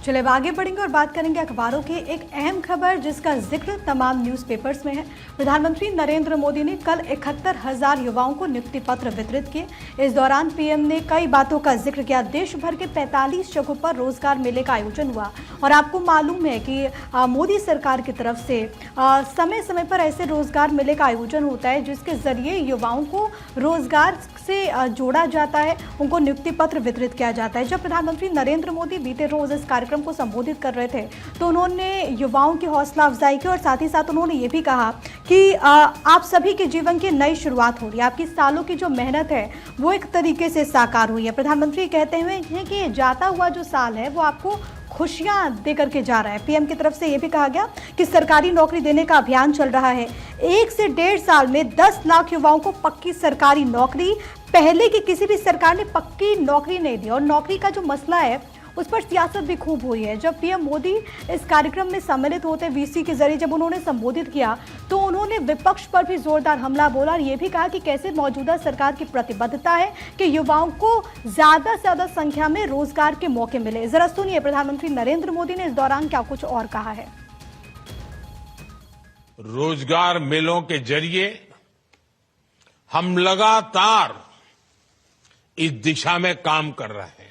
चले अब आगे बढ़ेंगे और बात करेंगे अखबारों की एक अहम खबर जिसका जिक्र तमाम न्यूज़पेपर्स में है। प्रधानमंत्री नरेंद्र मोदी ने कल 71,000 युवाओं को नियुक्ति पत्र वितरित किए। इस दौरान पीएम ने कई बातों का जिक्र किया। देश भर के 45 जगहों पर रोजगार मेले का आयोजन हुआ और आपको मालूम है कि मोदी सरकार की तरफ से समय समय पर ऐसे रोजगार मेले का आयोजन होता है जिसके जरिए युवाओं को रोजगार से जोड़ा जाता है, उनको नियुक्ति पत्र वितरित किया जाता है। जब प्रधानमंत्री नरेंद्र मोदी बीते रोज इस कार्यक्रम को संबोधित कर रहे थे तो उन्होंने युवाओं की हौसला अफजाई की और साथ ही साथ उन्होंने ये भी कहा कि आप सभी के जीवन की नई शुरुआत हो रही है, आपकी सालों की जो मेहनत है वो एक तरीके से साकार हुई है। प्रधानमंत्री कहते हुए हैं कि जाता हुआ जो साल है वो आपको खुशियां दे करके जा रहा है। पीएम की तरफ से यह भी कहा गया कि सरकारी नौकरी देने का अभियान चल रहा है। 1 से 1.5 साल में 10 लाख युवाओं को पक्की सरकारी नौकरी। पहले की किसी भी सरकार ने पक्की नौकरी नहीं दी और नौकरी का जो मसला है उस पर सियासत भी खूब हुई है। जब पीएम मोदी इस कार्यक्रम में सम्मिलित होते वीसी के जरिए जब उन्होंने संबोधित किया तो उन्होंने विपक्ष पर भी जोरदार हमला बोला और ये भी कहा कि कैसे मौजूदा सरकार की प्रतिबद्धता है कि युवाओं को ज्यादा से ज्यादा संख्या में रोजगार के मौके मिले। जरा सुनिए प्रधानमंत्री नरेंद्र मोदी ने इस दौरान क्या कुछ और कहा है। रोजगार मेलों के जरिए हम लगातार इस दिशा में काम कर रहे हैं।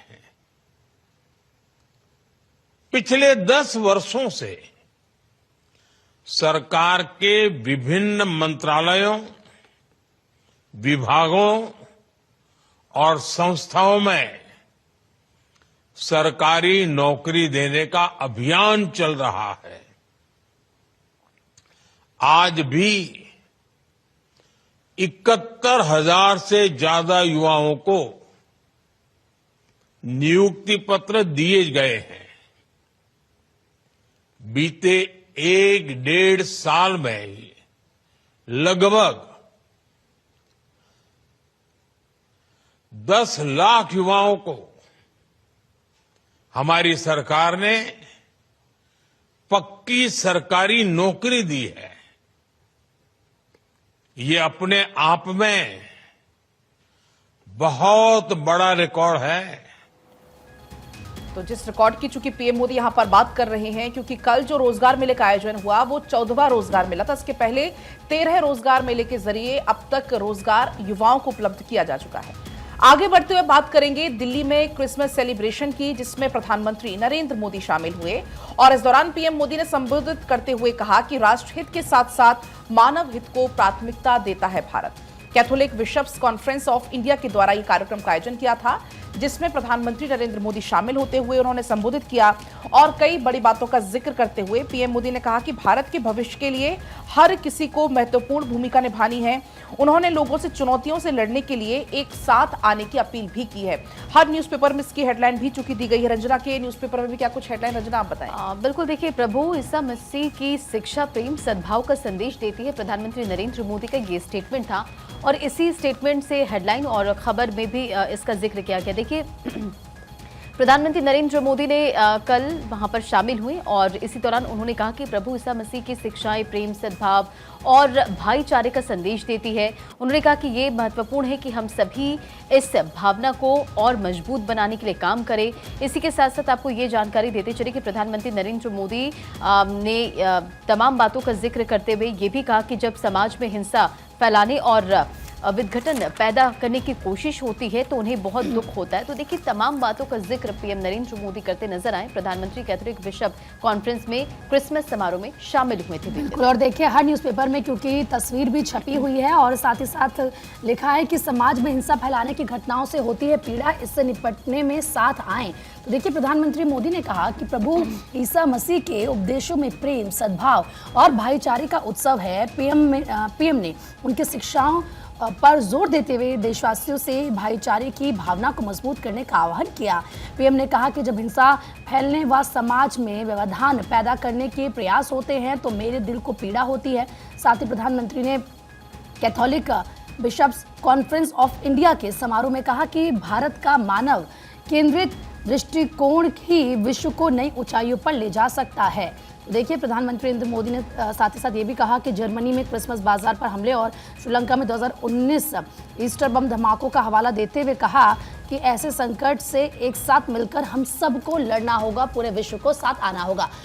पिछले 10 वर्षों से सरकार के विभिन्न मंत्रालयों, विभागों और संस्थाओं में सरकारी नौकरी देने का अभियान चल रहा है। आज भी 71,000 से ज्यादा युवाओं को नियुक्ति पत्र दिए गए हैं। बीते 1-1.5 साल में लगभग 10 लाख युवाओं को हमारी सरकार ने पक्की सरकारी नौकरी दी है। ये अपने आप में बहुत बड़ा रिकॉर्ड है। तो जिस रिकॉर्ड की चूंकि पीएम मोदी यहां पर बात कर रहे हैं, क्योंकि कल जो रोजगार मेले का आयोजन हुआ वो 14वां रोजगार मेला था। इसके पहले 13 रोजगार मेले के जरिए अब तक रोजगार युवाओं को उपलब्ध किया जा चुका है। आगे बढ़ते हुए बात करेंगे दिल्ली में क्रिसमस सेलिब्रेशन की, जिसमें प्रधानमंत्री नरेंद्र मोदी शामिल हुए और इस दौरान पीएम मोदी ने संबोधित करते हुए कहा कि राष्ट्रहित के साथ साथ मानव हित को प्राथमिकता देता है भारत। Catholic bishops conference of India के द्वारा यह कार्यक्रम का आयोजन किया था जिसमें प्रधानमंत्री नरेंद्र मोदी शामिल होते हुए उन्होंने संबोधित किया और कई बड़ी बातों का जिक्र करते हुए पीएम मोदी ने कहा कि भारत के भविष्य के लिए हर किसी को महत्वपूर्ण भूमिका निभानी है। उन्होंने लोगों से चुनौतियों से लड़ने के लिए एक साथ आने की अपील भी की है। हर न्यूज़पेपर में इसकी हेडलाइन भी चूंकि दी गई है। रंजना के न्यूज़पेपर में भी क्या कुछ हेडलाइन, रंजना आप बताएं। बिल्कुल, देखिए, प्रभु ईसा मसीह की शिक्षा प्रेम सद्भाव का संदेश देती है। प्रधानमंत्री नरेंद्र मोदी का ये स्टेटमेंट था और इसी स्टेटमेंट से हेडलाइन और खबर में भी इसका जिक्र किया गया। देखिए, प्रधानमंत्री नरेंद्र मोदी ने कल वहां पर शामिल हुए और इसी दौरान उन्होंने कहा कि प्रभु ईसा मसीह की शिक्षाएं प्रेम सद्भाव और भाईचारे का संदेश देती है। उन्होंने कहा कि ये महत्वपूर्ण है कि हम सभी इस भावना को और मजबूत बनाने के लिए काम करें। इसी के साथ साथ आपको ये जानकारी देते चले कि प्रधानमंत्री नरेंद्र मोदी ने तमाम बातों का जिक्र करते हुए ये भी कहा कि जब समाज में हिंसा फैलाने और विघटन पैदा करने की कोशिश होती है तो उन्हें बहुत दुख होता है। तो देखिए, तमाम बातों का जिक्र पीएम नरेंद्र मोदी करते नजर आए। प्रधानमंत्री कैथोलिक बिशप कॉन्फ्रेंस में क्रिसमस समारोह में शामिल हुए थे। बिल्कुल, और देखिए हर न्यूज़पेपर में क्योंकि तस्वीर भी छपी हुई है और साथ ही साथ लिखा है कि समाज में हिंसा फैलाने की घटनाओं से होती है पीड़ा, इससे निपटने में साथ आएं। तो देखिए, प्रधानमंत्री मोदी ने कहा कि प्रभु ईसा मसीह के उपदेशों में प्रेम, सद्भाव और भाईचारे का उत्सव है। पीएम ने उनकी शिक्षाओं पर जोर देते हुए देशवासियों से भाईचारे की भावना को मजबूत करने का आह्वान किया। पीएम ने कहा कि जब हिंसा फैलने व समाज में व्यवधान पैदा करने के प्रयास होते हैं तो मेरे दिल को पीड़ा होती है। साथ ही प्रधानमंत्री ने Catholic bishops conference of India के समारोह में कहा कि भारत का मानव केंद्रित दृष्टिकोण ही विश्व को नई ऊंचाइयों पर ले जा सकता है। देखिए, प्रधानमंत्री नरेंद्र मोदी ने साथ ही साथ ये भी कहा कि जर्मनी में क्रिसमस बाजार पर हमले और श्रीलंका में 2019 ईस्टर बम धमाकों का हवाला देते हुए कहा कि ऐसे संकट से एक साथ मिलकर हम सबको लड़ना होगा, पूरे विश्व को साथ आना होगा।